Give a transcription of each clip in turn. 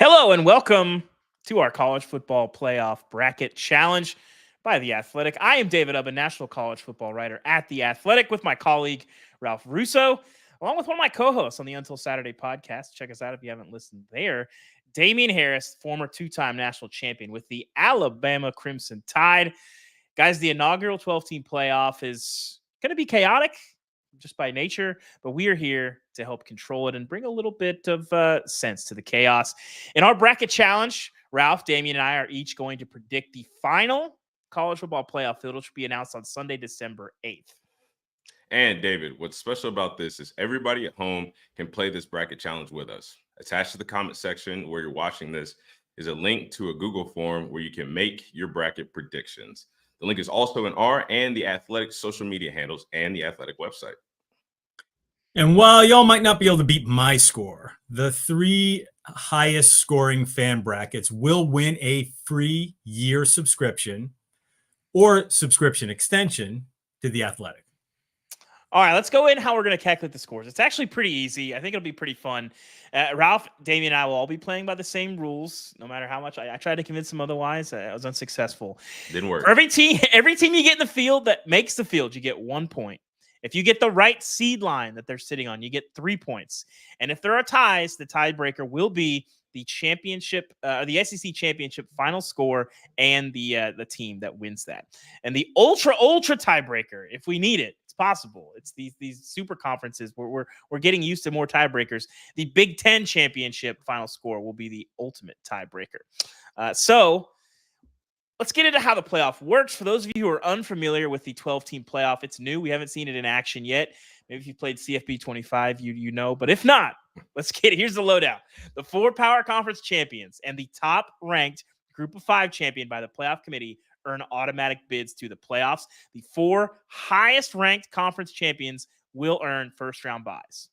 Hello and welcome to our college football playoff bracket challenge by The Athletic. I am David Ubben, national college football writer at The Athletic, with my colleague Ralph Russo, along with one of my co-hosts on the Until Saturday podcast. Check us out if you haven't listened there. Damien Harris, former two-time national champion with the Alabama Crimson Tide. Guys, the inaugural 12-team playoff is going to be chaotic just by nature, but we are here to help control it and bring a little bit of sense to the chaos. In our bracket challenge, Ralph, Damien, and I are each going to predict the final college football playoff field, which will be announced on Sunday, December 8th. And David, what's special about this is everybody at home can play this bracket challenge with us. Attached to the comment section where you're watching this is a link to a Google form where you can make your bracket predictions. The link is also in our and the Athletic social media handles and the Athletic website. And while y'all might not be able to beat my score, the three highest scoring fan brackets will win a free year subscription or subscription extension to The Athletic. All right, let's go in how we're going to calculate the scores. It's actually pretty easy. I think it'll be pretty fun. Ralph, Damien, and I will all be playing by the same rules, no matter how much I tried to convince them otherwise. I was unsuccessful. Didn't work. For every team you get in the field that makes the field, you get 1 point. If you get the right seed line that they're sitting on, you get 3 points. And if there are ties, the tiebreaker will be the championship, the SEC championship final score and the team that wins that. And the ultra tiebreaker, if we need it, it's possible. It's these super conferences where we're getting used to more tiebreakers. The Big Ten championship final score will be the ultimate tiebreaker. So let's get into how the playoff works. For those of you who are unfamiliar with the 12-team playoff, it's new. We haven't seen it in action yet. Maybe if you played CFB 25, you know. But if not, let's get it. Here's the lowdown. The 4 power conference champions and the top-ranked group of 5 champion by the playoff committee earn automatic bids to the playoffs. The 4 highest-ranked conference champions will earn first-round buys.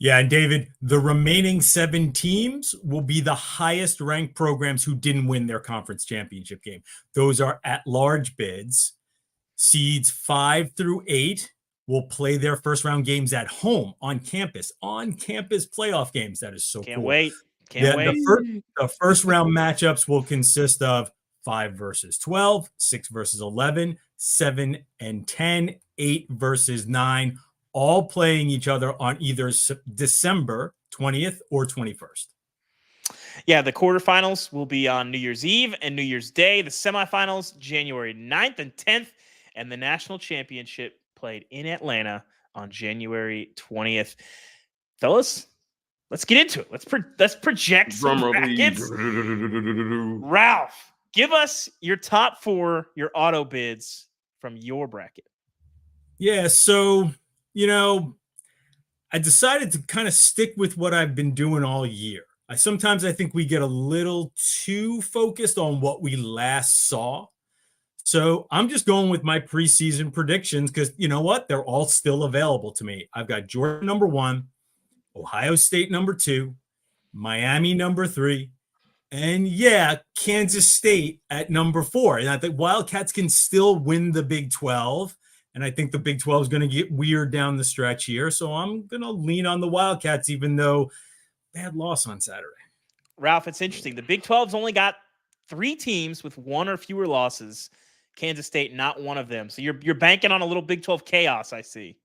Yeah, and David, the remaining 7 teams will be the highest ranked programs who didn't win their conference championship game. Those are at-large bids. Seeds 5 through 8 will play their first-round games at home, on campus playoff games. That is so Can't cool. wait. Can't wait. The first-round matchups will consist of 5 versus 12, 6 versus 11, 7 and 10, 8 versus 9, all playing each other on either December 20th or 21st. Yeah, the quarterfinals will be on New Year's Eve and New Year's Day. The semifinals, January 9th and 10th. And the national championship played in Atlanta on January 20th. Fellas, let's get into it. Let's project some brackets. Ralph, give us your top 4, your auto bids from your bracket. Yeah, so I decided to kind of stick with what I've been doing all year. Sometimes I think we get a little too focused on what we last saw. So I'm just going with my preseason predictions because you know what? They're all still available to me. I've got Georgia number 1, Ohio State number 2, Miami number 3, and Kansas State at number 4. And I think Wildcats can still win the Big 12. And I think the Big 12 is going to get weird down the stretch here. So I'm going to lean on the Wildcats, even though bad loss on Saturday. Ralph, it's interesting. The Big 12's only got 3 teams with 1 or fewer losses. Kansas State, not one of them. So you're banking on a little Big 12 chaos, I see.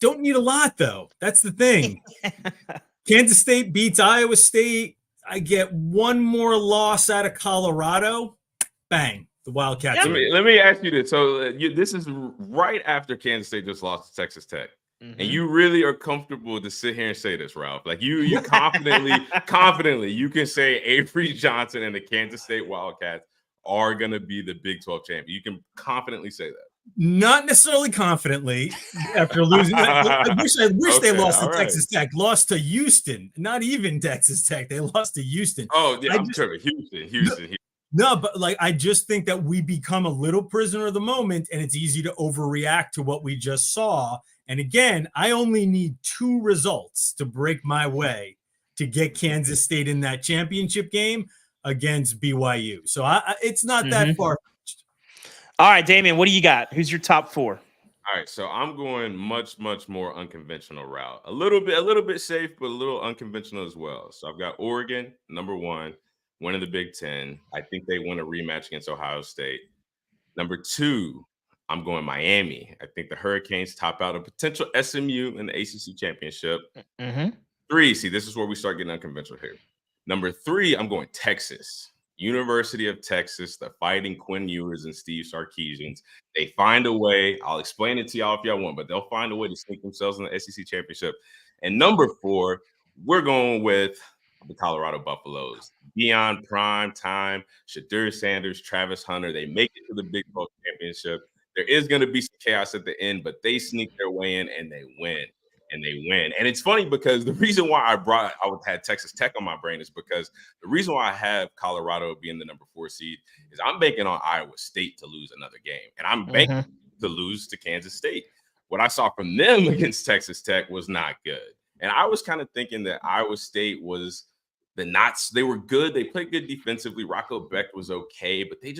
Don't need a lot, though. That's the thing. Kansas State beats Iowa State. I get 1 more loss out of Colorado. Bang. The Wildcats. Let me ask you this. So this is right after Kansas State just lost to Texas Tech. Mm-hmm. And you really are comfortable to sit here and say this, Ralph. Like you confidently, you can say Avery Johnson and the Kansas State Wildcats are going to be the Big 12 champion. You can confidently say that. Not necessarily confidently after losing. I wish they lost to Texas Tech. Lost to Houston. Not even Texas Tech. They lost to Houston. Oh, yeah, I'm tripping. Houston. No, but I just think that we become a little prisoner of the moment, and it's easy to overreact to what we just saw. And again, I only need 2 results to break my way to get Kansas State in that championship game against BYU. So it's not that far. All right, Damien, what do you got? Who's your top 4? All right, so I'm going much, much more unconventional route. A little bit safe, but a little unconventional as well. So I've got Oregon, number one, winning the Big Ten. I think they win a rematch against Ohio State. Number two, I'm going Miami. I think the Hurricanes top out a potential SMU in the ACC championship. Mm-hmm. Three, see, this is where we start getting unconventional here. Number three, I'm going Texas. University of Texas, the Fighting Quinn Ewers and Steve Sarkisians. They find a way. I'll explain it to y'all if y'all want, but they'll find a way to sneak themselves in the SEC championship. And number four, we're going with the Colorado Buffaloes. Beyond prime time, Shadur Sanders, Travis Hunter, they make it to the Big 12 championship. There is going to be some chaos at the end, but they sneak their way in and they win. And they win. And it's funny because the reason why I had Texas Tech on my brain is because the reason why I have Colorado being the number 4 seed is I'm banking on Iowa State to lose another game. And I'm banking to lose to Kansas State. What I saw from them against Texas Tech was not good. And I was kind of thinking that Iowa State was they were good. They played good defensively. Rocco Beck was okay, but they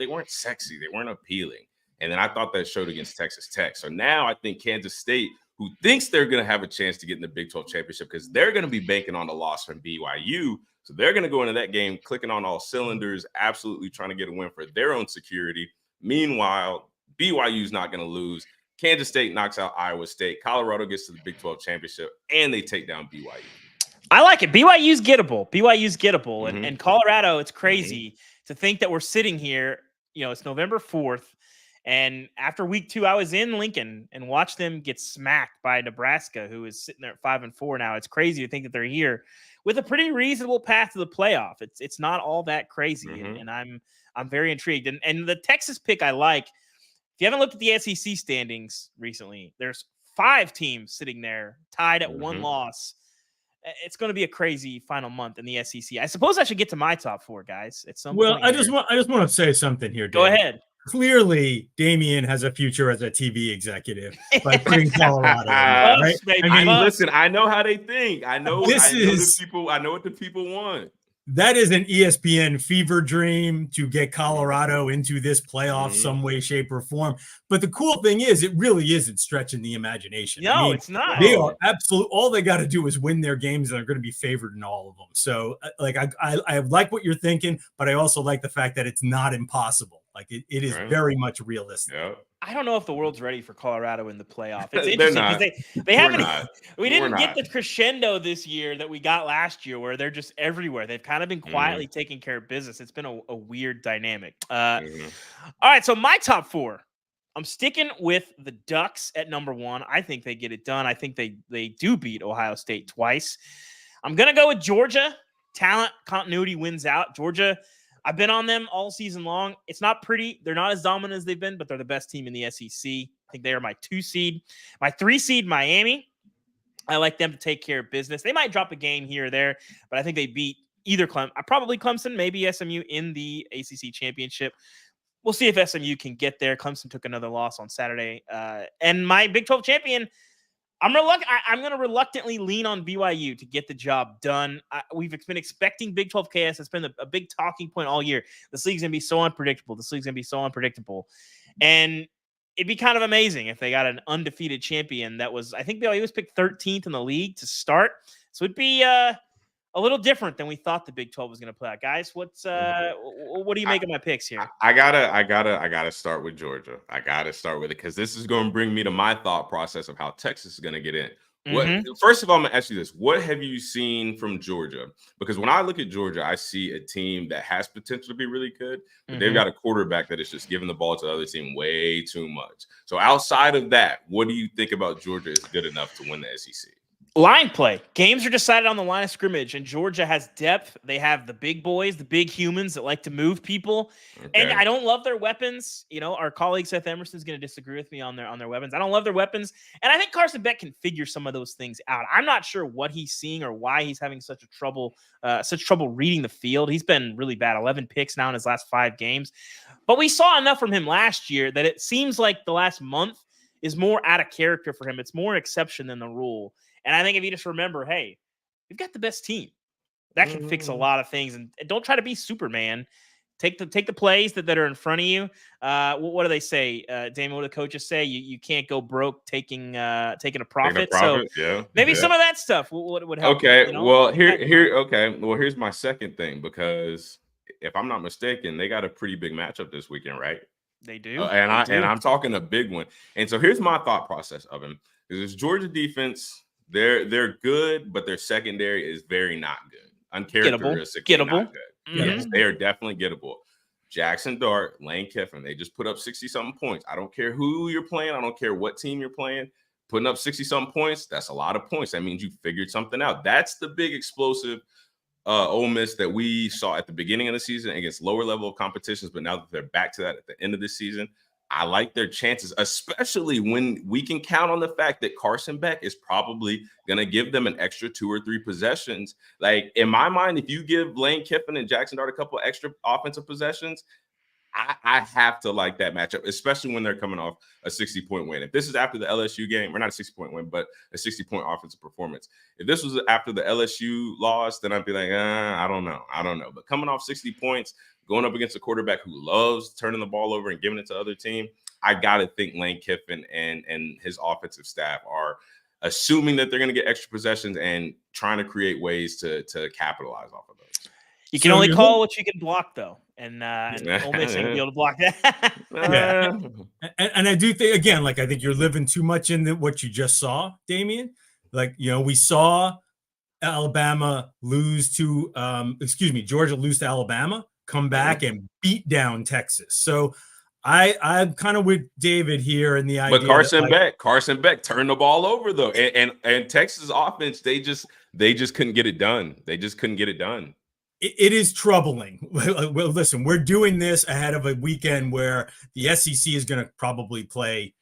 weren't sexy. They weren't appealing. And then I thought that showed against Texas Tech. So now I think Kansas State, who thinks they're going to have a chance to get in the Big 12 championship because they're going to be banking on the loss from BYU. So they're going to go into that game clicking on all cylinders, absolutely trying to get a win for their own security. Meanwhile, BYU's not going to lose. Kansas State knocks out Iowa State. Colorado gets to the Big 12 championship, and they take down BYU. I like it. BYU's gettable. And Colorado, it's crazy to think that we're sitting here, it's November 4th. And after week 2, I was in Lincoln and watched them get smacked by Nebraska, who is sitting there at 5-4 now. It's crazy to think that they're here with a pretty reasonable path to the playoff. It's not all that crazy, and I'm very intrigued. And the Texas pick I like. If you haven't looked at the SEC standings recently, there's 5 teams sitting there tied at 1 loss. It's going to be a crazy final month in the SEC. I suppose I should get to my top 4, guys. At some point. I just want to say something here, Dave. Go ahead. Clearly, Damien has a future as a TV executive by putting Colorado in there, right? Listen, I know how they think. I know what the people want. That is an ESPN fever dream to get Colorado into this playoff some way, shape, or form. But the cool thing is, it really isn't stretching the imagination. No, it's not. They are absolute. All they got to do is win their games, and they're going to be favored in all of them. So, I like what you're thinking, but I also like the fact that it's not impossible. Like it is very much realistic. Yeah. I don't know if the world's ready for Colorado in the playoff. It's interesting because they haven't. We didn't get the crescendo this year that we got last year, where they're just everywhere. They've kind of been quietly taking care of business. It's been a weird dynamic. All right, so my top 4. I'm sticking with the Ducks at number 1. I think they get it done. I think they do beat Ohio State twice. I'm gonna go with Georgia. Talent continuity wins out. Georgia. I've been on them all season long. It's not pretty. They're not as dominant as they've been, but they're the best team in the SEC. I think they are my 2 seed. My 3 seed, Miami. I like them to take care of business. They might drop a game here or there, but I think they beat either probably Clemson, maybe SMU in the ACC championship. We'll see if SMU can get there. Clemson took another loss on Saturday. And my Big 12 champion, I'm going to reluctantly lean on BYU to get the job done. We've been expecting Big 12 chaos. It's been a big talking point all year. This league's going to be so unpredictable. And it'd be kind of amazing if they got an undefeated champion that was, I think BYU was picked 13th in the league to start. So it'd be a little different than we thought the Big 12 was going to play out. Guys, what do you make of my picks here? I gotta start with Georgia. I gotta start with it because this is going to bring me to my thought process of how Texas is going to get in. First of all, I'm going to ask you this. What have you seen from Georgia? Because when I look at Georgia, I see a team that has potential to be really good, but they've got a quarterback that is just giving the ball to the other team way too much. So outside of that, what do you think about Georgia is good enough to win the SEC? Line play. Games are decided on the line of scrimmage, and Georgia has depth. They have the big boys, the big humans that like to move people. Okay. And I don't love their weapons. Our colleague Seth Emerson is going to disagree with me on their weapons. I don't love their weapons. And I think Carson Beck can figure some of those things out. I'm not sure what he's seeing or why he's having such trouble reading the field. He's been really bad. 11 picks now in his last 5 games. But we saw enough from him last year that it seems like the last month is more out of character for him. It's more an exception than the rule. And I think if you just remember, hey, we've got the best team. That can fix a lot of things. And don't try to be Superman. Take the plays that are in front of you. What do they say, Damien? What do the coaches say? You can't go broke taking a profit. So yeah. maybe some of that stuff would help. Okay, you know? well here's my second thing, because if I'm not mistaken, they got a pretty big matchup this weekend, right? They do. And They do. I'm talking a big one. And so here's my thought process of him. This Georgia defense, they're good, but their secondary is very not good. Uncharacteristically Gettable. not good. Mhm. Yes, they are definitely gettable. Jackson Dart, Lane Kiffin, they just put up 60-something points. I don't care who you're playing. I don't care what team you're playing. Putting up 60-something points, that's a lot of points. That means you figured something out. That's the big explosive Ole Miss that we saw at the beginning of the season against lower level of competitions, but now that they're back to that at the end of the season, I like their chances, especially when we can count on the fact that Carson Beck is probably going to give them an extra 2 or 3 possessions. Like, in my mind, if you give Lane Kiffin and Jackson Dart a couple extra offensive possessions, I have to like that matchup, especially when they're coming off a 60-point win. If this is after the LSU game, or not a 60-point win, but a 60-point offensive performance. If this was after the LSU loss, then I'd be like, I don't know. But coming off 60 points, going up against a quarterback who loves turning the ball over and giving it to other team, I got to think Lane Kiffin and his offensive staff are assuming that they're going to get extra possessions and trying to create ways to capitalize off of those. You can only call what you can block, though, and Ole Miss ain't gonna be able to block that. Yeah, and I do think, again, like, I think you're living too much in what you just saw, Damien. Like, we saw Georgia lose to Alabama, come back and beat down Texas. So I'm kind of with David here in the idea. But Carson Beck turned the ball over though, and Texas offense, they just couldn't get it done. They just couldn't get it done. It is troubling. Well, listen, we're doing this ahead of a weekend where the SEC is going to probably play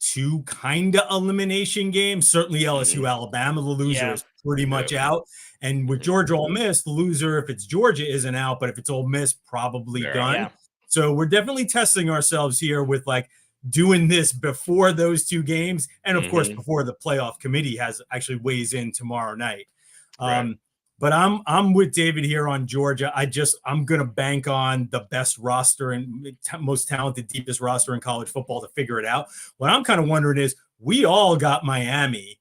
2 kind of elimination games. Certainly LSU, Alabama, the loser is pretty much out. And with Georgia, Ole Miss, the loser, if it's Georgia, isn't out, but if it's Ole Miss, probably done. Yeah. So we're definitely testing ourselves here with like doing this before those 2 games. And of course, before the playoff committee actually weighs in tomorrow night. Right. But I'm with David here on Georgia. I'm going to bank on the best roster and most talented, deepest roster in college football to figure it out. What I'm kind of wondering is, we all got Miami,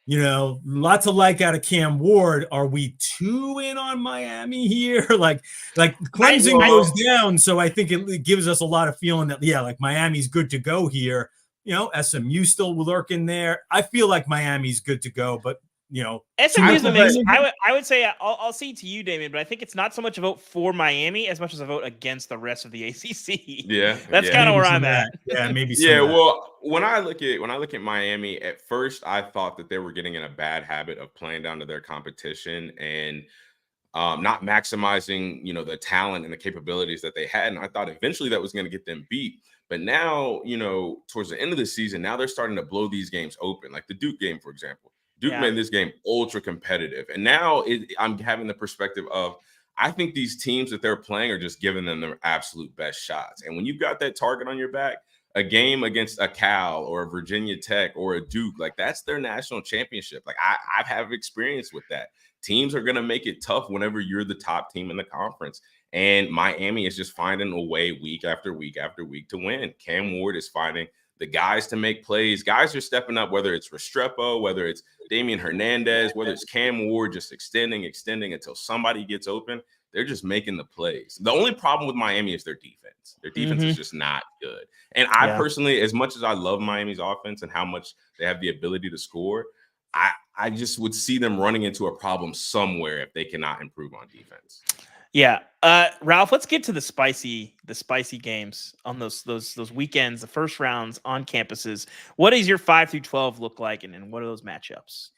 lots of like out of Cam Ward. Are we too in on Miami here? like Clemson goes down. So I think it gives us a lot of feeling that, like Miami's good to go here. SMU still lurking there. I feel like Miami's good to go, but SMU's the mix. I would say I'll see to you, Damien, but I think it's not so much a vote for Miami as much as a vote against the rest of the ACC. Yeah, that's kind of where I'm at. Yeah, maybe. Well, when I look at Miami, at first I thought that they were getting in a bad habit of playing down to their competition and not maximizing, the talent and the capabilities that they had, and I thought eventually that was going to get them beat. But now, towards the end of the season, now they're starting to blow these games open, like the Duke game, for example. Duke made this game ultra competitive. And now I'm having the perspective of, I think these teams that they're playing are just giving them their absolute best shots. And when you've got that target on your back, a game against a Cal or a Virginia Tech or a Duke, like that's their national championship. Like I have experience with that. Teams are going to make it tough whenever you're the top team in the conference. And Miami is just finding a way week after week after week to win. Cam Ward is finding the guys to make plays. Guys are stepping up, whether it's Restrepo, whether it's Damian Hernandez, whether it's Cam Ward, just extending until somebody gets open. They're just making the plays. The only problem with Miami is their defense. Their defense is just not good. And I personally, as much as I love Miami's offense and how much they have the ability to score, I just would see them running into a problem somewhere if they cannot improve on defense. Yeah. Ralph, let's get to the spicy games on those weekends, the first rounds on campuses. What does your 5 through 12 look like, and what are those matchups?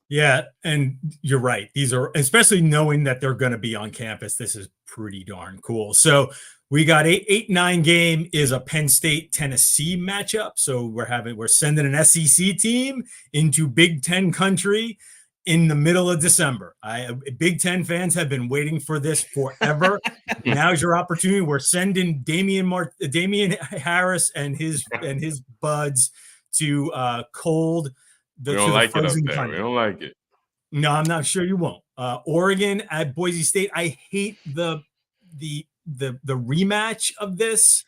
Yeah, and you're right. These are, especially knowing that they're going to be on campus, this is pretty darn cool. So we got 8-9 game is a Penn State Tennessee matchup. So we're sending an SEC team into Big Ten country in the middle of December. Big Ten fans have been waiting for this forever. Now's your opportunity. We're sending Damien Harris and his buds to cold. We don't like it up there. We don't like it. No, I'm not sure you won't. Oregon at Boise State. I hate the the rematch of this,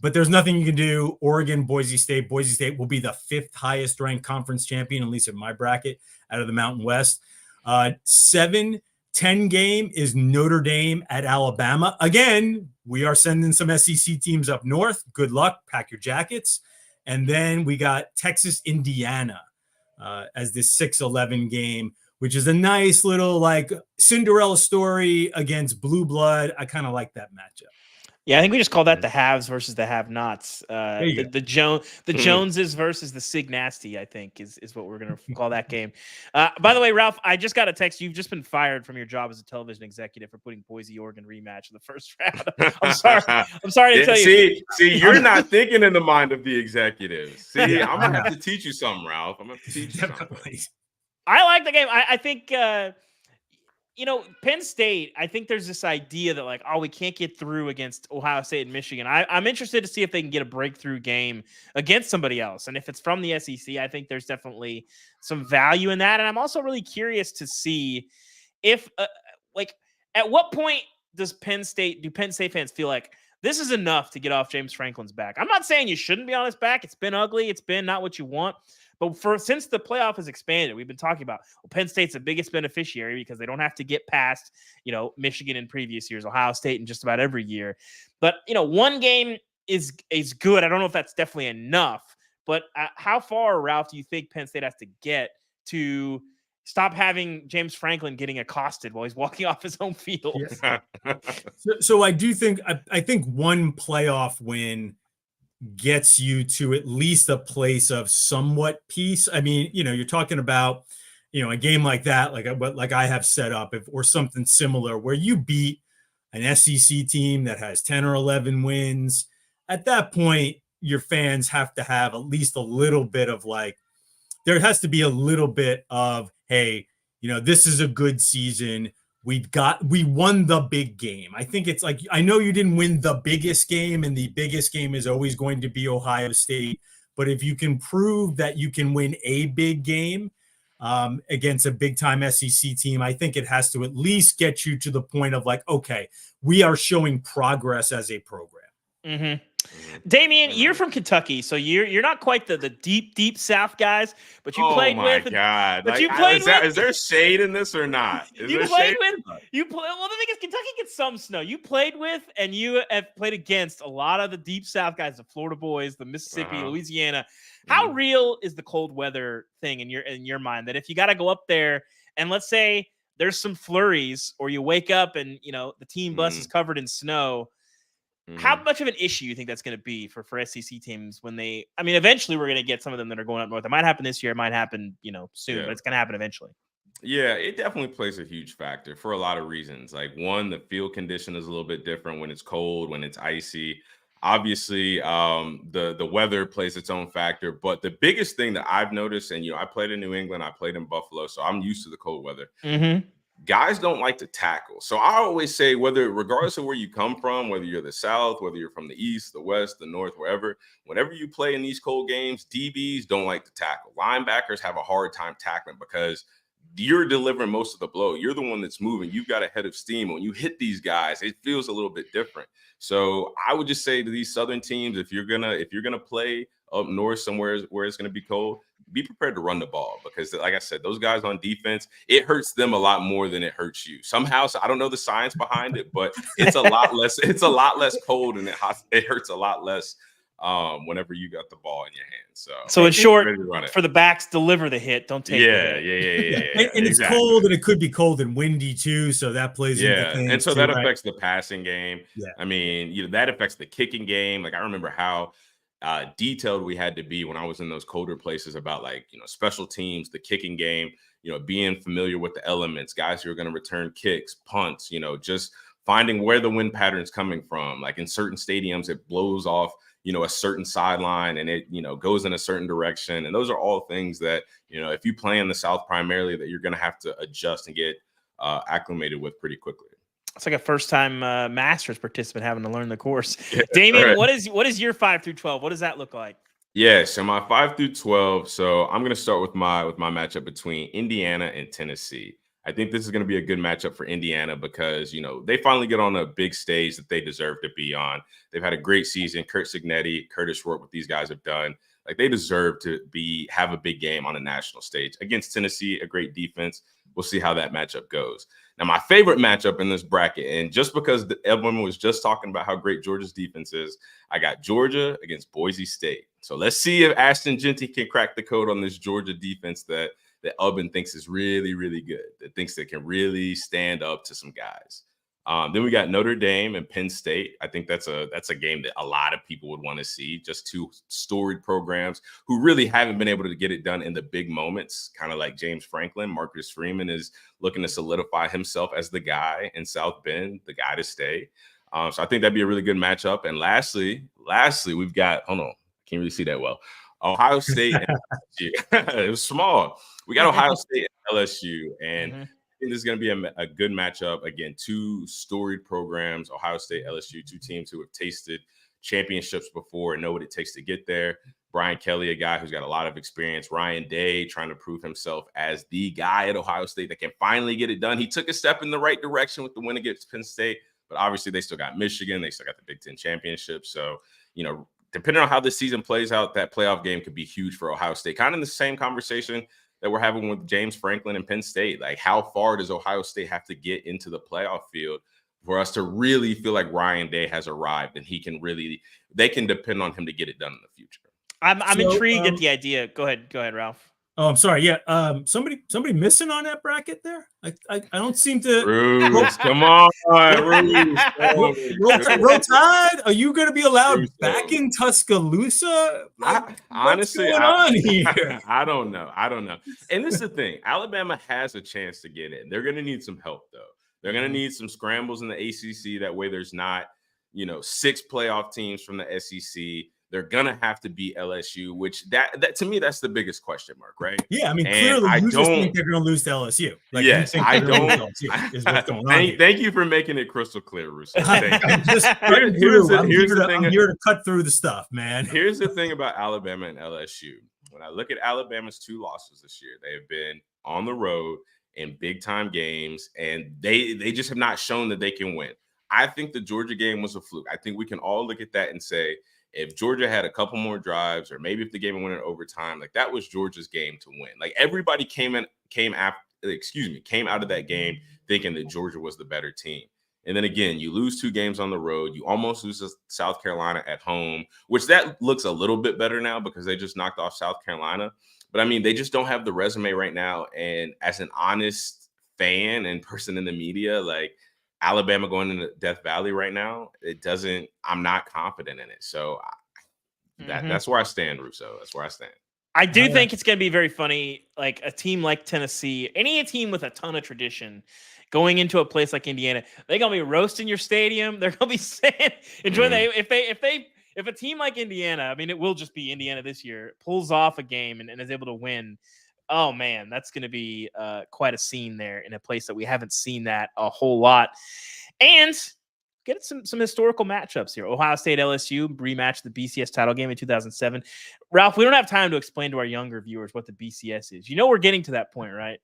but there's nothing you can do. Oregon, Boise State will be the 5th highest ranked conference champion, at least in my bracket, out of the Mountain West. 7-10 game is Notre Dame at Alabama. Again, we are sending some SEC teams up north. Good luck. Pack your jackets. And then we got Texas, Indiana as this 6-11 game, which is a nice little like Cinderella story against blue blood. I kind of like that matchup. Yeah, I think we just call that the haves versus the have-nots. The Joneses versus the Sig Nasty, I think, is what we're going to call that game. By the way, Ralph, I just got a text. You've just been fired from your job as a television executive for putting Boise Oregon rematch in the first round. I'm sorry. I'm sorry to tell you. See, you're not thinking in the mind of the executives. See, I'm gonna have to teach you something, Ralph. I'm gonna have to teach you something. I like the game. I think. Penn State, I think there's this idea that like, we can't get through against Ohio State and Michigan. I'm interested to see if they can get a breakthrough game against somebody else. And if it's from the SEC, I think there's definitely some value in that. And I'm also really curious to see if at what point do Penn State fans feel like this is enough to get off James Franklin's back? I'm not saying you shouldn't be on his back. It's been ugly. It's been not what you want. But since the playoff has expanded, we've been talking about Penn State's the biggest beneficiary because they don't have to get past, Michigan in previous years, Ohio State in just about every year. But, one game is good. I don't know if that's definitely enough. But how far, Ralph, do you think Penn State has to get to stop having James Franklin getting accosted while he's walking off his home field? Yes. So I do think I think one playoff win gets you to at least a place of somewhat peace. I mean, you're talking about, a game like that, like I have set up, or something similar where you beat an SEC team that has 10 or 11 wins. At that point, your fans have to have at least a little bit of there has to be a little bit of, hey, this is a good season. We won the big game. I think it's like, I know you didn't win the biggest game, and the biggest game is always going to be Ohio State. But if you can prove that you can win a big game against a big time SEC team, I think it has to at least get you to the point of okay, we are showing progress as a program. Mm-hmm. Damien, you're from Kentucky, so you're not quite the deep South guys, but you played with. Oh my God! But you played with. Is there shade in this or not? Well, the thing is, Kentucky gets some snow. You played with, and you have played against a lot of the deep South guys, the Florida boys, the Mississippi, Louisiana. How real is the cold weather thing in your mind? That if you got to go up there, and let's say there's some flurries, or you wake up and the team bus is covered in snow. How much of an issue you think that's going to be for SEC teams when eventually we're going to get some of them that are going up north. It might happen this year. It might happen, soon, but it's going to happen eventually. Yeah, it definitely plays a huge factor for a lot of reasons. Like, one, the field condition is a little bit different when it's cold, when it's icy. Obviously, the weather plays its own factor. But the biggest thing that I've noticed, and I played in New England, I played in Buffalo, so I'm used to the cold weather. Mm-hmm. Guys don't like to tackle. So I always say, regardless of where you come from, whether you're the South, whether you're from the East, the West, the North, whenever you play in these cold games, DBs don't like to tackle. Linebackers have a hard time tackling because you're delivering most of the blow. You're the one that's moving. You've got a head of steam. When you hit these guys, it feels a little bit different. So I would just say to these Southern teams, if you're gonna play up north somewhere where it's gonna be cold, be prepared to run the ball, because like I said, those guys on defense, it hurts them a lot more than it hurts you. Somehow, so I don't know the science behind it, but it's a lot less cold, and it hurts a lot less whenever you got the ball in your hands. So in short, for the backs, deliver the hit, don't take the hit. Yeah. And it's cold, and it could be cold and windy too, so that plays into things. And so that affects the passing game. Yeah. I mean, that affects the kicking game. Like, I remember how detailed we had to be when I was in those colder places about special teams, the kicking game, being familiar with the elements, guys who are going to return kicks, punts, just finding where the wind pattern's coming from. Like, in certain stadiums, it blows off, a certain sideline, and it, goes in a certain direction. And those are all things that, if you play in the South primarily, that you're going to have to adjust and get acclimated with pretty quickly. It's like a first-time Masters participant having to learn the course. Yeah, Damien, right. What is your 5 through 12? What does that look like? Yeah, so my 5 through 12. So I'm going to start with my matchup between Indiana and Tennessee. I think this is going to be a good matchup for Indiana because, they finally get on a big stage that they deserve to be on. They've had a great season. Kurt Signetti, Curtis Short, what these guys have done. Like, they deserve to have a big game on a national stage against Tennessee, a great defense. We'll see how that matchup goes. Now, my favorite matchup in this bracket, and just because everyone was just talking about how great Georgia's defense is, I got Georgia against Boise State. So let's see if Ashton Jeanty can crack the code on this Georgia defense that Ubben thinks is really, really good, that thinks they can really stand up to some guys. Then we got Notre Dame and Penn State. I think that's a game that a lot of people would want to see. Just two storied programs who really haven't been able to get it done in the big moments, kind of like James Franklin. Marcus Freeman is looking to solidify himself as the guy in South Bend, the guy to stay. So I think that'd be a really good matchup. And lastly, we've got, hold on, can't really see that well, Ohio State and LSU. It was small. We got Ohio State and LSU, and I think this is going to be a good matchup. Again, two storied programs, Ohio State, LSU, two teams who have tasted championships before and know what it takes to get there. Brian Kelly, a guy who's got a lot of experience. Ryan Day trying to prove himself as the guy at Ohio State that can finally get it done. He took a step in the right direction with the win against Penn State, but obviously they still got Michigan. They still got the Big Ten championship. So, depending on how this season plays out, that playoff game could be huge for Ohio State. Kind of in the same conversation that we're having with James Franklin and Penn State. Like, how far does Ohio State have to get into the playoff field for us to really feel like Ryan Day has arrived and they can depend on him to get it done in the future? I'm intrigued at the idea. Go ahead, Ralph. Oh, I'm sorry. Yeah. Somebody missing on that bracket there? I don't seem to. Bruce, come on. Roll Tide, are you going to be allowed back in Tuscaloosa? Honestly, what's going on here? I don't know. And this is the thing. Alabama has a chance to get in. They're going to need some help, though. They're going to need some scrambles in the ACC. That way there's not, 6 playoff teams from the SEC. They're gonna have to beat LSU, which that to me, that's the biggest question mark, right? Yeah, I mean, clearly you just think they're gonna lose to LSU. Yes, I don't. Is what's going on Thank you for making it crystal clear, Russo. I'm here to cut through the stuff, man. Here's the thing about Alabama and LSU. When I look at Alabama's 2 losses this year, they have been on the road in big time games, and they just have not shown that they can win. I think the Georgia game was a fluke. I think we can all look at that and say, if Georgia had a couple more drives, or maybe if the game went in overtime, like, that was Georgia's game to win. Like, everybody came out of that game thinking that Georgia was the better team. And then again, you lose 2 games on the road. You almost lose to South Carolina at home, which that looks a little bit better now because they just knocked off South Carolina. But I mean, they just don't have the resume right now. And as an honest fan and person in the media, like, Alabama going into Death Valley right now, I'm not confident in it. So that's where I stand, Russo. That's where I stand. I do think it's going to be very funny. Like, a team like Tennessee, any team with a ton of tradition going into a place like Indiana, they're going to be roasting your stadium. They're going to be saying, enjoy if a team like Indiana, I mean, it will just be Indiana this year, pulls off a game and is able to win. Oh man, that's going to be quite a scene there in a place that we haven't seen that a whole lot. And get some historical matchups here. Ohio State LSU rematch the BCS title game in 2007. Ralph, we don't have time to explain to our younger viewers what the BCS is. We're getting to that point, right?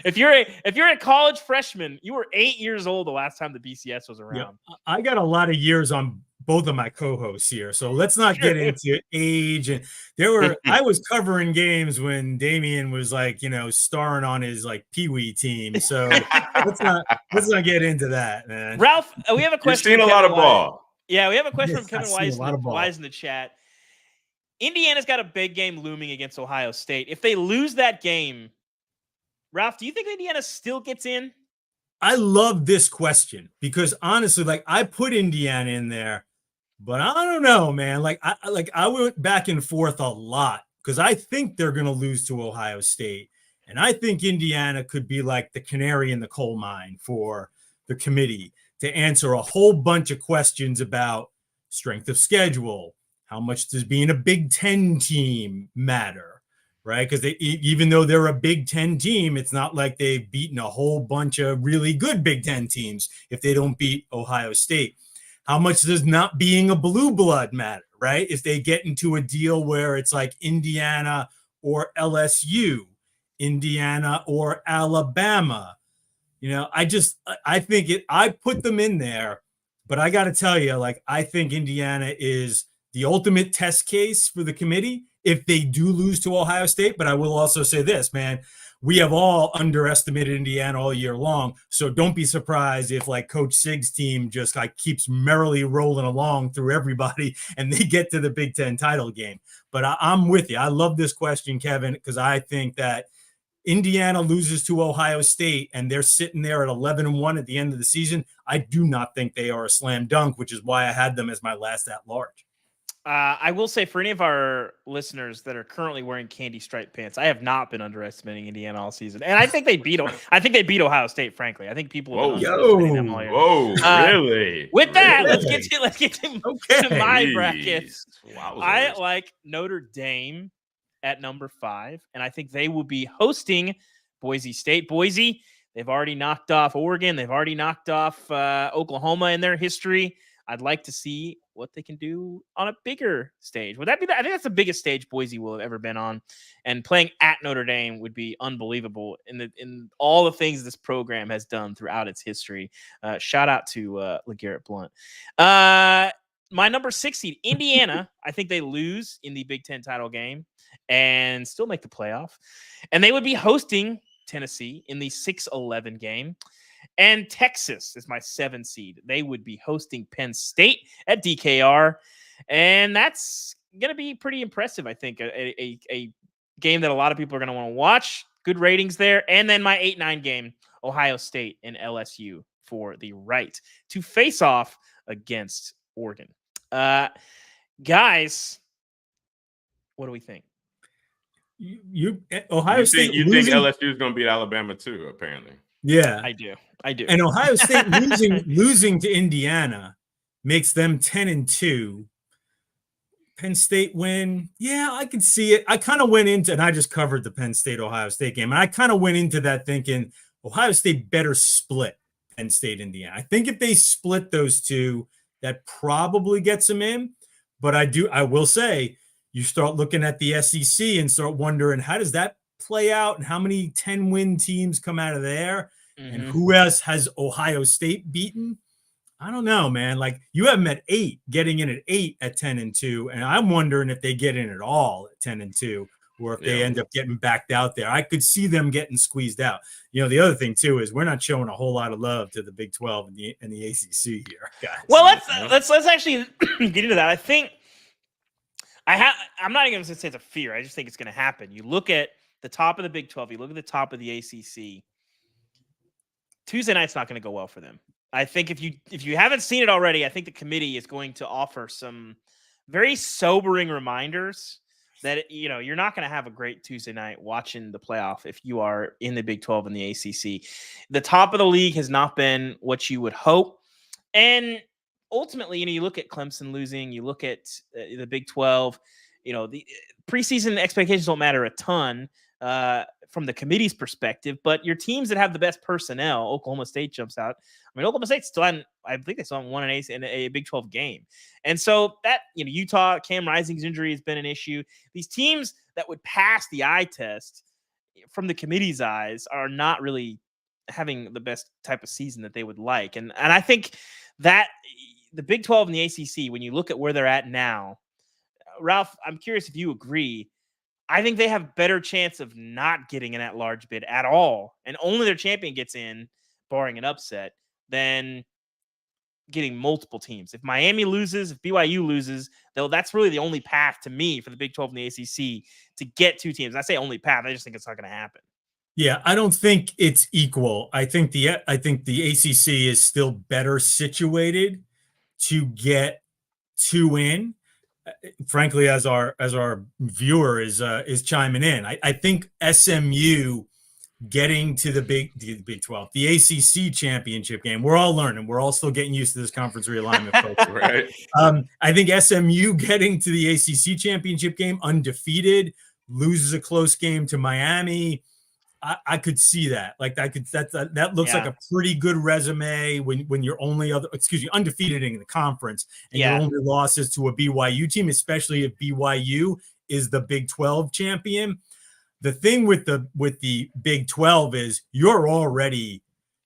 If you're a college freshman, you were 8 years old the last time the BCS was around. Yeah, I got a lot of years on both of my co-hosts here, so let's not get into age. And I was covering games when Damien was like, starring on his like Pee-wee team. So let's not get into that, man. Ralph, we have a question. You've seen a lot of ball. Yeah, we have a question from Kevin Wise in the chat. Indiana's got a big game looming against Ohio State. If they lose that game, Ralph, do you think Indiana still gets in? I love this question because honestly, like, I put Indiana in there, but I don't know, man. Like I went back and forth a lot because I think they're going to lose to Ohio State. And I think Indiana could be like the canary in the coal mine for the committee to answer a whole bunch of questions about strength of schedule. How much does being a Big Ten team matter? Right? Because even though they're a Big Ten team, it's not like they've beaten a whole bunch of really good Big Ten teams if they don't beat Ohio State. How much does not being a blue blood matter, right? If they get into a deal where it's like Indiana or LSU, Indiana or Alabama, I put them in there, but I got to tell you, like, I think Indiana is the ultimate test case for the committee if they do lose to Ohio State. But I will also say this, man, we have all underestimated Indiana all year long. So don't be surprised if like Coach Sig's team just like keeps merrily rolling along through everybody and they get to the Big Ten title game. But I'm with you. I love this question, Kevin, because I think that Indiana loses to Ohio State and they're sitting there at 11-1 at the end of the season. I do not think they are a slam dunk, which is why I had them as my last at large. I will say for any of our listeners that are currently wearing candy striped pants, I have not been underestimating Indiana all season, and I think they beat. I think they beat Ohio State. Frankly, I think people have been underestimating them all year. Really? With that, really? let's get to my brackets. Wow, I like Notre Dame at number 5, and I think they will be hosting Boise State. Boise, they've already knocked off Oregon. They've already knocked off Oklahoma in their history. I'd like to see what they can do on a bigger stage. Would that be I think that's the biggest stage Boise will have ever been on, and playing at Notre Dame would be unbelievable in all the things this program has done throughout its history. Shout out to LeGarrette Blount. My number 6 seed, Indiana. I think they lose in the Big Ten title game and still make the playoff, and they would be hosting Tennessee in the 6-11 game. And Texas is my 7 seed. They would be hosting Penn State at DKR. And that's going to be pretty impressive, I think. A game that a lot of people are going to want to watch. Good ratings there. And then my 8-9 game, Ohio State and LSU for the right to face off against Oregon. Guys, what do we think? Ohio State. You think LSU is going to beat Alabama too, apparently. Yeah, I do. And Ohio State losing to Indiana makes them 10-2. Penn State win. Yeah, I can see it. I kind of went into, and I just covered the Penn State Ohio State game, and I kind of went into that thinking Ohio State better split Penn State Indiana. I think if they split those two, that probably gets them in. But I will say, you start looking at the SEC and start wondering, how does that play out and how many 10-win teams come out of there? And who else has Ohio State beaten? I don't know, man. Like, you have them at 8, getting in at 8 at 10-2, and I'm wondering if they get in at all at 10-2, or if they end up getting backed out there. I could see them getting squeezed out. The other thing too is we're not showing a whole lot of love to the Big 12 and the ACC here, guys. Well, let's actually get into that. I think I'm not even going to say it's a fear. I just think it's going to happen. You look at the top of the Big 12. You look at the top of the ACC. Tuesday night's not going to go well for them. I think if you haven't seen it already, I think the committee is going to offer some very sobering reminders that you're not going to have a great Tuesday night watching the playoff if you are in the Big 12 and the ACC. The top of the league has not been what you would hope, and ultimately, you look at Clemson losing, you look at the Big 12. The preseason expectations don't matter a ton from the committee's perspective, but your teams that have the best personnel, Oklahoma State jumps out. I mean, Oklahoma State I think they still haven't won in a Big 12 game. And so that, Utah, Cam Rising's injury has been an issue. These teams that would pass the eye test from the committee's eyes are not really having the best type of season that they would like. And I think that the Big 12 and the ACC, when you look at where they're at now, Ralph, I'm curious if you agree. I think they have better chance of not getting an at-large bid at all, and only their champion gets in, barring an upset, than getting multiple teams. If Miami loses, if BYU loses, though, that's really the only path to me for the Big 12 and the ACC to get 2 teams. And I say only path. I just think it's not going to happen. Yeah, I don't think it's equal. I think the ACC is still better situated to get 2 in. Frankly, as our viewer is chiming in, I think SMU getting to the Big 12, the ACC championship game. We're all learning. We're all still getting used to this conference realignment, folks. Right. I think SMU getting to the ACC championship game undefeated, loses a close game to Miami. I could see that. Like, that looks like a pretty good resume when you're undefeated in the conference and your only loss is to a BYU team, especially if BYU is the Big 12 champion. The thing with the Big 12 is you're already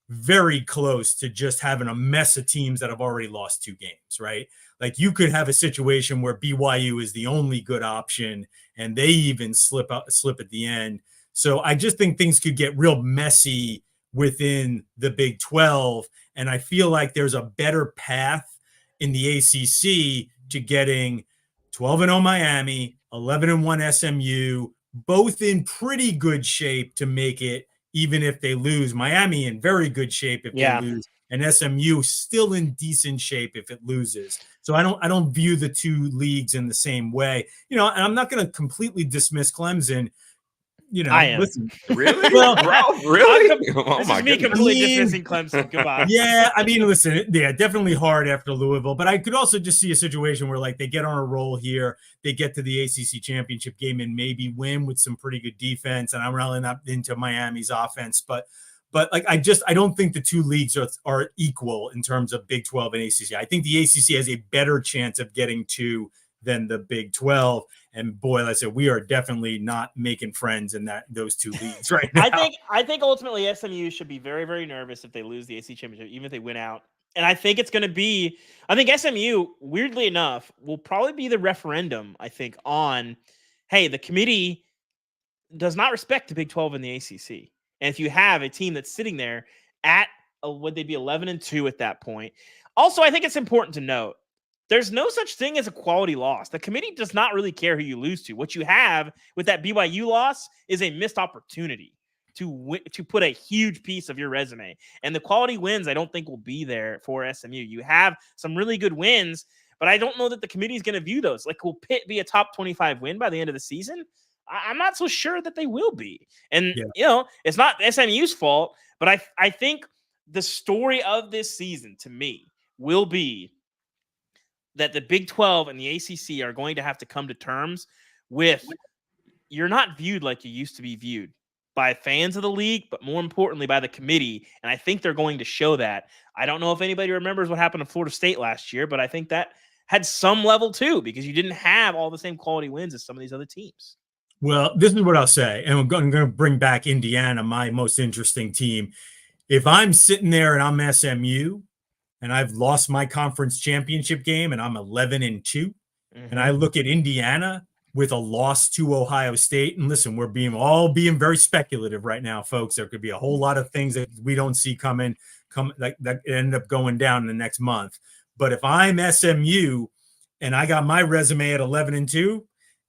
very close to just having a mess of teams that have already lost 2 games, right? Like you could have a situation where BYU is the only good option and they even slip at the end. So I just think things could get real messy within the Big 12. And I feel like there's a better path in the ACC to getting 12-0 Miami, 11-1 SMU, both in pretty good shape to make it, even if they lose. Miami in very good shape if they lose, and SMU still in decent shape if it loses. So I don't view the 2 leagues in the same way. And I'm not going to completely dismiss Clemson. I am. Listen, really? Well, Ralph, really? This is me completely dismissing Clemson. Goodbye. Yeah, I mean, listen, definitely hard after Louisville, but I could also just see a situation where like they get on a roll here, they get to the ACC championship game and maybe win with some pretty good defense. And I'm really not into Miami's offense, but like I don't think the 2 leagues are equal in terms of Big 12 and ACC. I think the ACC has a better chance of getting 2 than the Big 12. And boy, like I said, we are definitely not making friends in those 2 leagues right now. I think ultimately SMU should be very, very nervous if they lose the ACC championship, even if they win out. And I think it's going to be, I think SMU, weirdly enough, will probably be the referendum, I think, on, hey, the committee does not respect the Big 12 and the ACC. And if you have a team that's sitting there at, would they be 11-2 at that point? Also, I think it's important to note, there's no such thing as a quality loss. The committee does not really care who you lose to. What you have with that BYU loss is a missed opportunity to put a huge piece of your resume. And the quality wins, I don't think, will be there for SMU. You have some really good wins, but I don't know that the committee is going to view those. Like, will Pitt be a top 25 win by the end of the season? I'm not so sure that they will be. And, it's not SMU's fault, but I think the story of this season, to me, will be that the Big 12 and the ACC are going to have to come to terms with, you're not viewed like you used to be viewed by fans of the league, but more importantly by the committee. And I think they're going to show that. I don't know if anybody remembers what happened to Florida State last year, but I think that had some level too, because you didn't have all the same quality wins as some of these other teams. Well, this is what I'll say, and I'm going to bring back Indiana, my most interesting team. If I'm sitting there and I'm SMU, and I've lost my conference championship game and I'm 11-2, and I look at Indiana with a loss to Ohio State, and listen, we're being very speculative right now, folks. There could be a whole lot of things that we don't see coming that end up going down in the next month. But if I'm SMU and I got my resume at 11-2,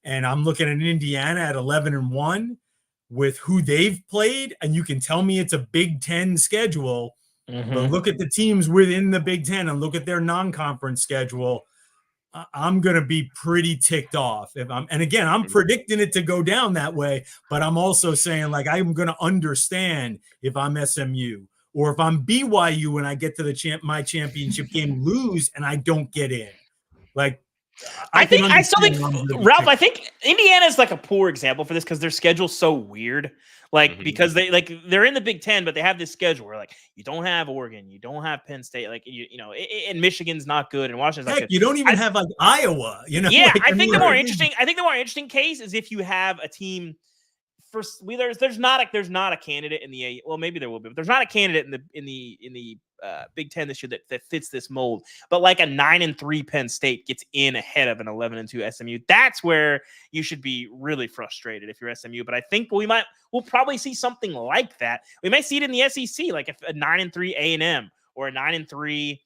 and I'm looking at Indiana at 11-1 with who they've played, and you can tell me it's a Big Ten schedule. But look at the teams within the Big Ten and look at their non-conference schedule. I'm going to be pretty ticked off. And again, I'm predicting it to go down that way, but I'm also saying, like, I'm going to understand if I'm SMU or if I'm BYU and I get to my championship game, lose, and I don't get in. Like, I still think, Ralph, I think Indiana is like a poor example for this because their schedule's so weird. Like, because they're in the Big Ten, but they have this schedule where, like, you don't have Oregon, you don't have Penn State, like, and Michigan's not good, and Washington's not good. You don't even have like Iowa, Yeah, like, I think the more interesting case is if you have a team. There's not a candidate in the maybe there will be, but there's not a candidate in the Big Ten this year that fits this mold. But like a 9-3 Penn State gets in ahead of an 11-2 SMU. That's where you should be really frustrated if you're SMU. But I think we'll probably see something like that. We might see it in the SEC, like if a 9-3 A&M or a 9-3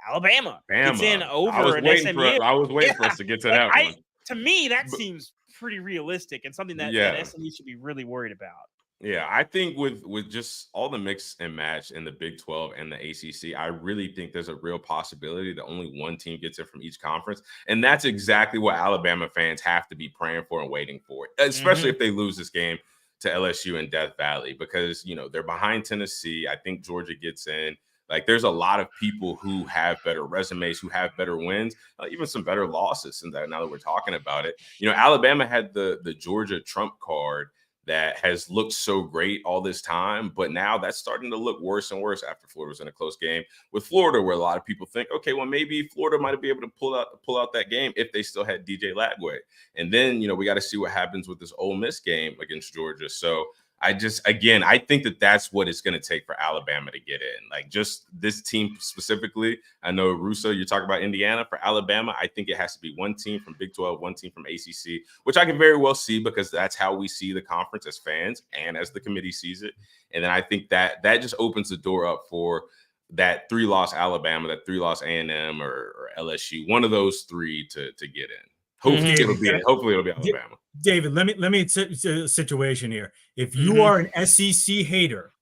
Alabama gets in over an SMU. I was waiting for us to get to that one. To me, that seems pretty realistic and something that SMU should be really worried about. Yeah, I think with just all the mix and match in the Big 12 and the ACC, I really think there's a real possibility that only one team gets it from each conference. And that's exactly what Alabama fans have to be praying for and waiting for, especially if they lose this game to LSU in Death Valley, because, they're behind Tennessee. I think Georgia gets in. Like, there's a lot of people who have better resumes, who have better wins, even some better losses. And now that we're talking about it, Alabama had the Georgia trump card that has looked so great all this time, but now that's starting to look worse and worse after Florida was in a close game with Florida, where a lot of people think, okay, well, maybe Florida might be able to pull out that game if they still had DJ Lagway. And then, we got to see what happens with this Ole Miss game against Georgia. So I think that's what it's going to take for Alabama to get in. Like, just this team specifically. I know, Russo, you're talking about Indiana. For Alabama, I think it has to be one team from Big 12, one team from ACC, which I can very well see because that's how we see the conference as fans and as the committee sees it. And then I think that just opens the door up for that 3-loss Alabama, that 3-loss A&M or LSU, one of those three to get in. Hopefully it'll be Alabama. David, let me set a situation here. If you are an SEC hater,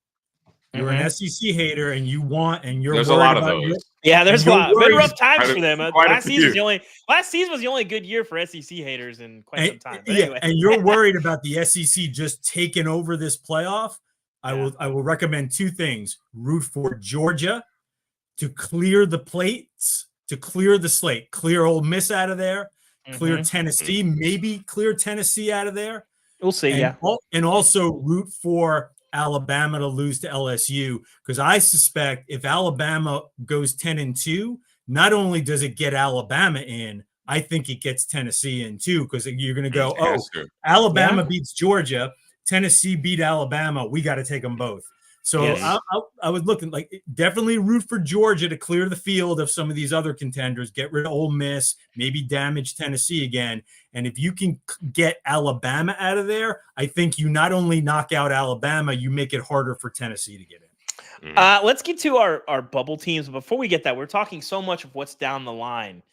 you're an SEC hater, and there's a lot of those. There's a lot. Been rough times for them. Last season was the only good year for SEC haters in quite some time. But anyway. And you're worried about the SEC just taking over this playoff. I will recommend two things: root for Georgia to clear the plates, to clear the slate, clear Ole Miss out of there. Clear Tennessee, maybe clear Tennessee out of there. We'll see, and also root for Alabama to lose to LSU, because I suspect if Alabama goes 10-2, not only does it get Alabama in, I think it gets Tennessee in too, because you're going to go, Alabama beats Georgia, Tennessee beat Alabama, we got to take them both. So I was looking like definitely root for Georgia to clear the field of some of these other contenders, get rid of Ole Miss, maybe damage Tennessee again. And if you can get Alabama out of there, I think you not only knock out Alabama, you make it harder for Tennessee to get in. Let's get to our bubble teams. But before we get that, we're talking so much of what's down the line.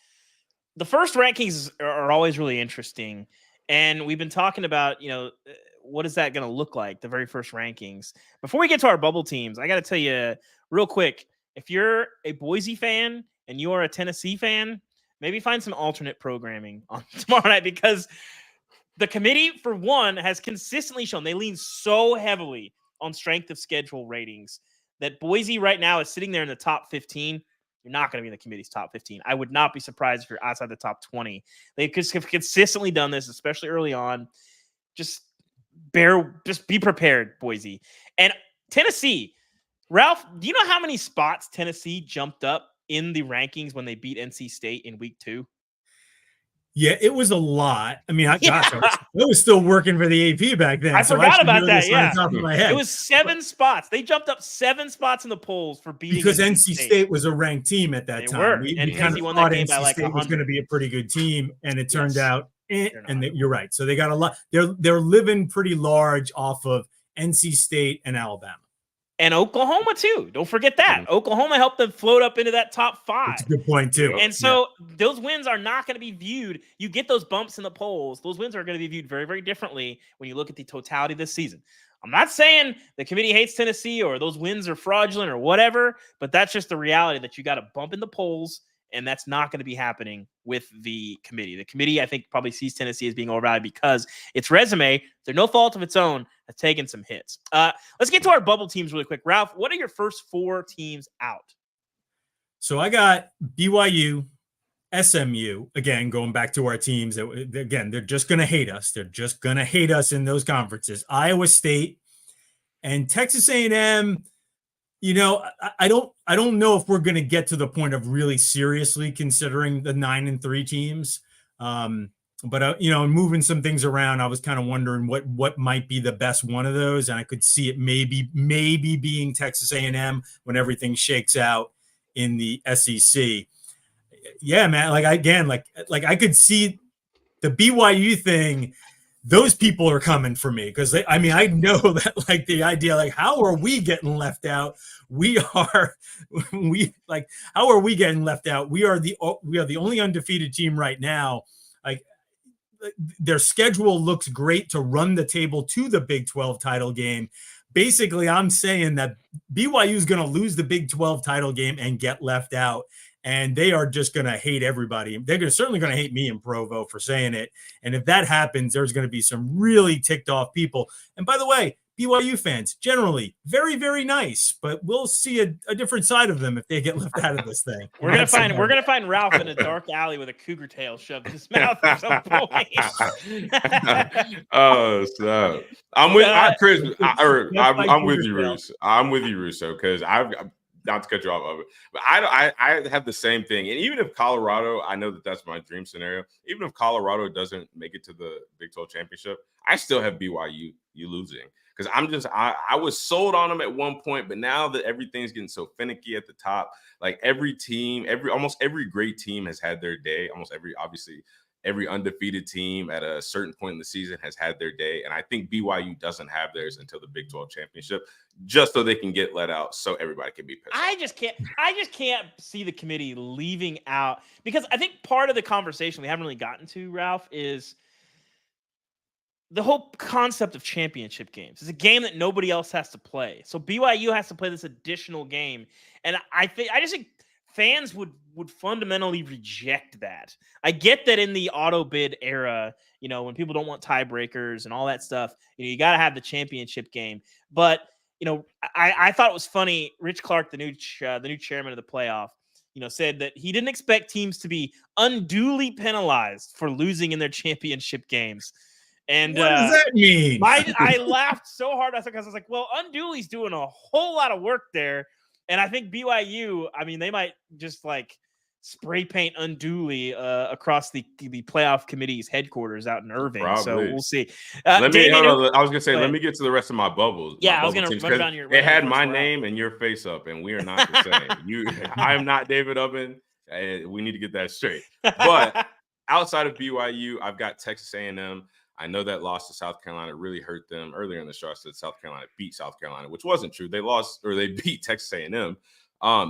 The first rankings are always really interesting. And we've been talking about, what is that going to look like, the very first rankings? Before we get to our bubble teams, I got to tell you real quick, if you're a Boise fan and you are a Tennessee fan, maybe find some alternate programming on tomorrow night, because the committee, for one, has consistently shown they lean so heavily on strength of schedule ratings that Boise right now is sitting there in the top 15. You're not going to be in the committee's top 15. I would not be surprised if you're outside the top 20. They have consistently done this, especially early on. Just be prepared, Boise. And Tennessee, Ralph, do you know how many spots Tennessee jumped up in the rankings when they beat NC State in week 2? Yeah, it was a lot. I mean, I was still working for the AP back then. I forgot about that. Yeah, on top of my head. It was 7 spots. They jumped up 7 spots in the polls for beating because NC State was a ranked team at that time. We kind of won thought that game NC by like State 100. was going to be a pretty good team, and it turned out. You're right. So they got a lot. They're living pretty large off of NC State and Alabama. And Oklahoma, too. Don't forget that. Oklahoma helped them float up into that top 5. That's a good point, too. And so those wins are not going to be viewed. You get those bumps in the polls. Those wins are going to be viewed very, very differently when you look at the totality of this season. I'm not saying the committee hates Tennessee or those wins are fraudulent or whatever, but that's just the reality that you got a bump in the polls, and that's not going to be happening with the committee. The committee, I think, probably sees Tennessee as being overvalued because its resume, they're no fault of its own, has taken some hits. Let's get to our bubble teams really quick. Ralph, what are your first 4 teams out? So I got BYU, SMU, again, going back to our teams. Again, they're just going to hate us. They're just going to hate us in those conferences. Iowa State and Texas A&M. I don't know if we're going to get to the point of really seriously considering the 9-3 teams. But moving some things around, I was kind of wondering what might be the best one of those, and I could see it maybe being Texas A&M when everything shakes out in the SEC. Yeah, man. Like I could see the BYU thing. Those people are coming for me because I know that like the idea, like, how are we getting left out? How are we getting left out? We are the only undefeated team right now. Like, their schedule looks great to run the table to the Big 12 title game. Basically, I'm saying that BYU is going to lose the Big 12 title game and get left out. And they are just going to hate everybody. They're certainly going to hate me in Provo for saying it. And if that happens, there's going to be some really ticked off people. And by the way, BYU fans, generally, very, very nice. But we'll see a different side of them if they get left out of this thing. We're gonna find Ralph in a dark alley with a cougar tail shoved in his mouth at some point. So I'm with Chris. I'm with you, Russo. I'm with you, Russo, because not to cut you off of it, but I have the same thing. And even if Colorado, I know that that's my dream scenario. Even if Colorado doesn't make it to the Big 12 championship, I still have BYU losing. Because I was sold on them at one point, but now that everything's getting so finicky at the top, like almost every great team has had their day. Obviously, every undefeated team at a certain point in the season has had their day. And I think BYU doesn't have theirs until the Big 12 championship, just so they can get let out so everybody can be pissed off. I just can't see the committee leaving out, because I think part of the conversation we haven't really gotten to, Ralph, is the whole concept of championship games. It's a game that nobody else has to play. So BYU has to play this additional game. And I just think fans would fundamentally reject that. I get that in the auto bid era, when people don't want tiebreakers and all that stuff, you got to have the championship game. But, I thought it was funny. Rich Clark, the new chairman of the playoff, said that he didn't expect teams to be unduly penalized for losing in their championship games. And what does that mean? I laughed so hard because I was like, well, unduly's doing a whole lot of work there. And I think BYU, they might just like spray paint unduly across the playoff committee's headquarters out in Irving. Probably. So we'll see. I was going to say, let me get to the rest of my bubbles. Yeah, I was going to run down your. It had my name and your face up, and we are not the same. I am not David Ubben. We need to get that straight. But outside of BYU, I've got Texas A&M. I know that loss to South Carolina really hurt them. Earlier in the show, I said South Carolina beat South Carolina, which wasn't true. They beat Texas A&M.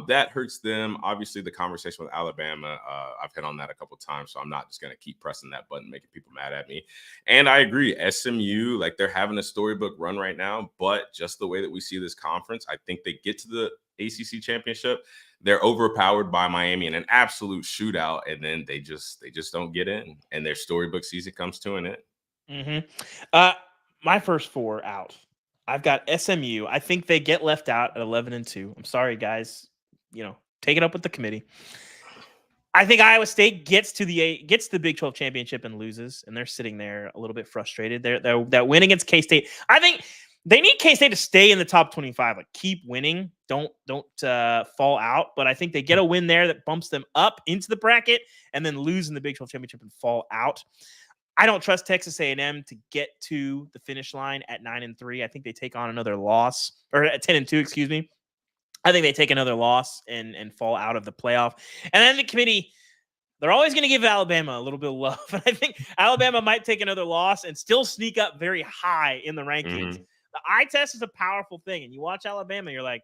That hurts them. Obviously, the conversation with Alabama, I've hit on that a couple of times, so I'm not just going to keep pressing that button, making people mad at me. And I agree, SMU, they're having a storybook run right now, but just the way that we see this conference, I think they get to the ACC championship. They're overpowered by Miami in an absolute shootout, and then they just don't get in, and their storybook season comes to an end. Mm-hmm. My first four out. I've got SMU. I think they get left out at 11-2. I'm sorry, guys. Take it up with the committee. I think Iowa State gets to the Big 12 championship and loses, and they're sitting there a little bit frustrated. That win against K-State. I think they need K-State to stay in the top 25. Keep winning. Don't fall out. But I think they get a win there that bumps them up into the bracket, and then lose in the Big 12 championship and fall out. I don't trust Texas A&M to get to the finish line at 9-3. I think they take on another loss, or at 10-2, excuse me. I think they take another loss and fall out of the playoff. And then the committee, they're always going to give Alabama a little bit of love. And I think Alabama might take another loss and still sneak up very high in the rankings. Mm-hmm. The eye test is a powerful thing. And you watch Alabama, you're like,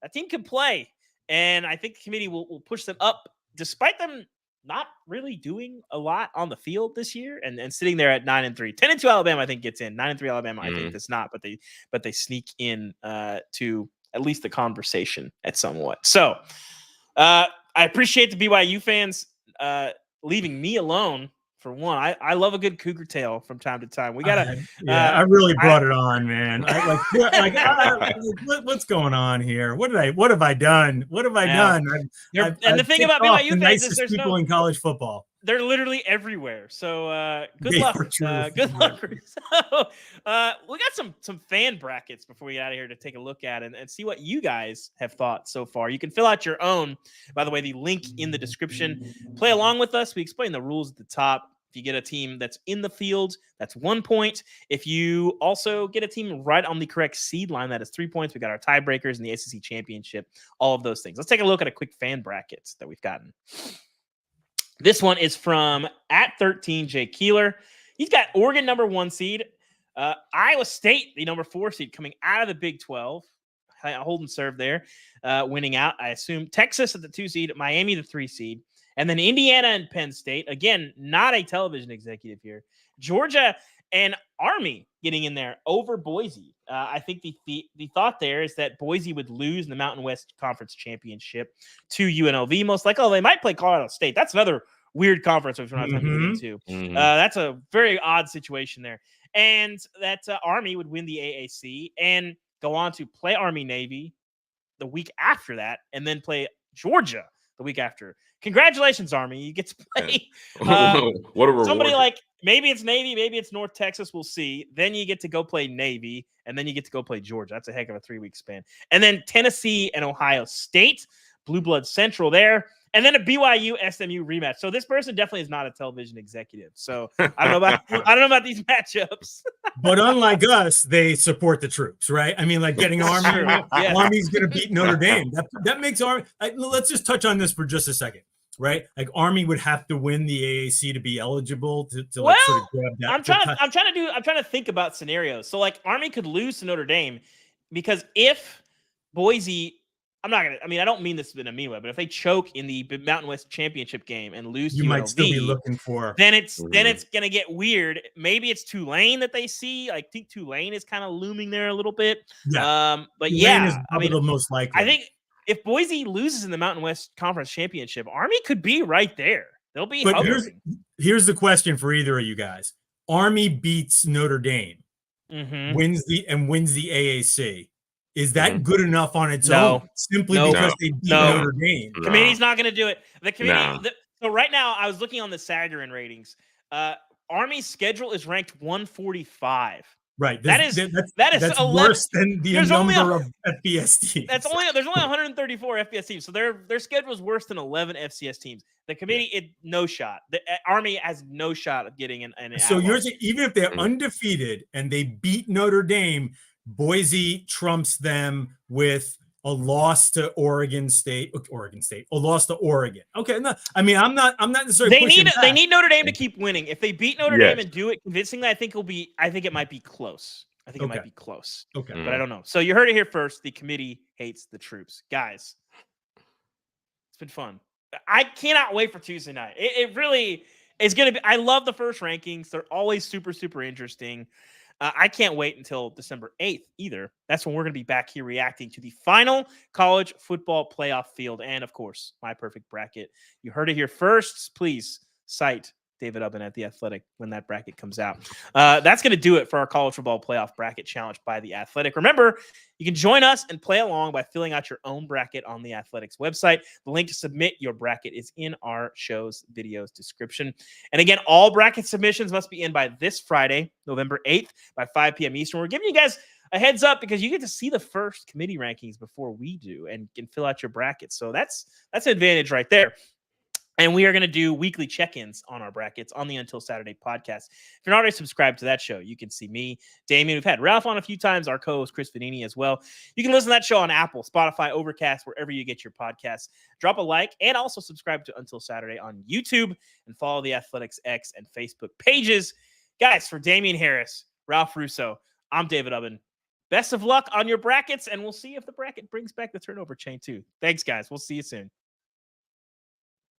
that team can play. And I think the committee will push them up, despite them not really doing a lot on the field this year, and sitting there at 9-3. 10-2 Alabama, I think, gets in. 9-3 Alabama, I think does not, but they sneak in to at least the conversation at somewhat. So I appreciate the BYU fans leaving me alone. For one, I love a good cougar tale from time to time. We gotta. I really brought it on, man. What's going on here? What have I done? What have I done? The thing about BYU fans is there's people in college football. They're literally everywhere. So good luck. Good luck. So we got some fan brackets before we get out of here to take a look at and see what you guys have thought so far. You can fill out your own. By the way, the link in the description. Play along with us. We explain the rules at the top. If you get a team that's in the field, that's 1 point. If you also get a team right on the correct seed line, that is 3 points. We got our tiebreakers in the ACC championship, all of those things. Let's take a look at a quick fan bracket that we've gotten. This one is from @13 Jay Keeler. He's got Oregon number 1 seed, Iowa State the number 4 seed coming out of the Big 12, hold and serve there, winning out. I assume Texas at the 2 seed, Miami the 3 seed, and then Indiana and Penn State. Again, not a television executive here. Georgia and Army getting in there over Boise. I think the thought there is that Boise would lose in the Mountain West Conference Championship to UNLV. Most likely, they might play Colorado State. That's another weird conference which we're not going to get into. Mm-hmm. That's a very odd situation there. And that Army would win the AAC and go on to play Army-Navy the week after that, and then play Georgia the week after. Congratulations, Army. You get to play what a reward. somebody like maybe it's Navy, maybe it's North Texas. We'll see. Then you get to go play Navy, and then you get to go play Georgia. That's a heck of a 3-week span. And then Tennessee and Ohio State, Blue Blood Central there. And then a BYU SMU rematch. So this person definitely is not a television executive. So I don't know about these matchups. But unlike us, they support the troops, right? I mean, like getting Army. Yeah. Army's going to beat Notre Dame. That makes Army. Let's just touch on this for just a second, right? Like Army would have to win the AAC to be eligible to like sort of grab that. I'm trying to think about scenarios. So like Army could lose to Notre Dame because if Boise. I don't mean this in a mean way, but if they choke in the Mountain West Championship game and lose to might UNLV, still be looking for. Then it's gonna get weird. Maybe it's Tulane that they see. I think Tulane is kind of looming there a little bit. Yeah. But Tulane yeah, is the most likely. I think if Boise loses in the Mountain West Conference Championship, Army could be right there. They'll be. But here's the question for either of you guys: Army beats Notre Dame, wins the AAC. Is that good enough on its own? Simply because they beat Notre Dame. The committee's not going to do it. The committee. So right now, I was looking on the Sagarin ratings. Army's schedule is ranked 145. Right. That's worse than the number of FBS teams. There's only 134 FBS teams, so their schedule is worse than 11 FCS teams. The committee, no shot. The Army has no shot of getting an. So you're saying even if they're undefeated and they beat Notre Dame, Boise trumps them with a loss to Oregon State, a loss to Oregon. Okay, no, I mean, I'm not necessarily. They need Notre Dame to keep winning. If they beat Notre Dame and do it convincingly, I think it might be close. It might be close. Okay, but I don't know. So you heard it here first. The committee hates the troops, guys. It's been fun. I cannot wait for Tuesday night. It really is going to be. I love the first rankings. They're always super, super interesting. I can't wait until December 8th either. That's when we're going to be back here reacting to the final college football playoff field and, of course, my perfect bracket. You heard it here first. Please cite David Ubben at The Athletic when that bracket comes out. That's going to do it for our college football playoff bracket challenge by The Athletic. Remember, you can join us and play along by filling out your own bracket on The Athletic's website. The link to submit your bracket is in our show's video's description. And again, all bracket submissions must be in by this Friday, November 8th by 5 p.m. Eastern. We're giving you guys a heads up because you get to see the first committee rankings before we do and can fill out your bracket. So that's an advantage right there. And we are going to do weekly check-ins on our brackets on the Until Saturday podcast. If you're not already subscribed to that show, you can see me, Damien. We've had Ralph on a few times, our co-host Chris Vanini as well. You can listen to that show on Apple, Spotify, Overcast, wherever you get your podcasts. Drop a like and also subscribe to Until Saturday on YouTube and follow the Athletics X and Facebook pages. Guys, for Damien Harris, Ralph Russo, I'm David Ubben. Best of luck on your brackets, and we'll see if the bracket brings back the turnover chain too. Thanks, guys. We'll see you soon.